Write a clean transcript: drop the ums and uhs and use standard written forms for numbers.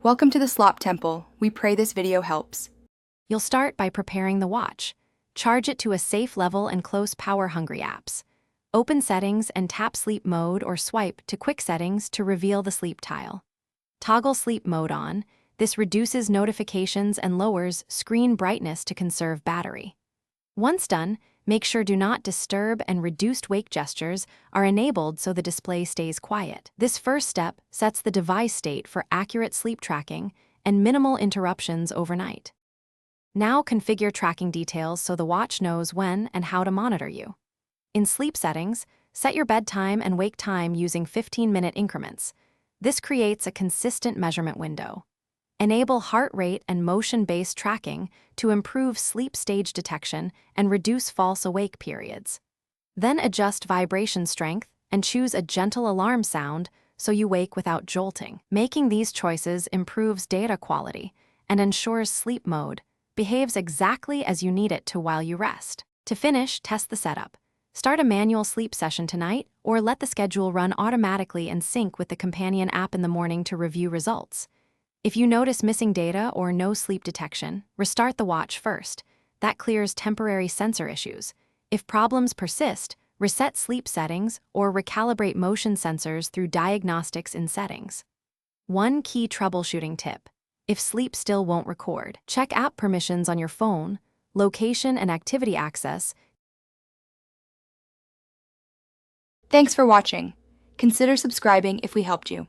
Welcome to the Slop Temple. We pray this video helps. You'll start by preparing the watch. Charge it to a safe level and close power-hungry apps. Open Settings and tap Sleep Mode or swipe to Quick Settings to reveal the sleep tile. Toggle Sleep Mode on. This reduces notifications and lowers screen brightness to conserve battery. Once done, make sure Do Not Disturb and Reduced Wake gestures are enabled so the display stays quiet. This first step sets the device state for accurate sleep tracking and minimal interruptions overnight. Now configure tracking details so the watch knows when and how to monitor you. In Sleep Settings, set your bedtime and wake time using 15-minute increments. This creates a consistent measurement window. Enable heart rate and motion-based tracking to improve sleep stage detection and reduce false awake periods. Then adjust vibration strength and choose a gentle alarm sound so you wake without jolting. Making these choices improves data quality and ensures sleep mode behaves exactly as you need it to while you rest. To finish, test the setup. Start a manual sleep session tonight or let the schedule run automatically and sync with the companion app in the morning to review results. If you notice missing data or no sleep detection, restart the watch first. That clears temporary sensor issues. If problems persist, reset sleep settings or recalibrate motion sensors through diagnostics in settings. One key troubleshooting tip: if sleep still won't record, check app permissions on your phone, location and activity access. Thanks for watching. Consider subscribing if we helped you.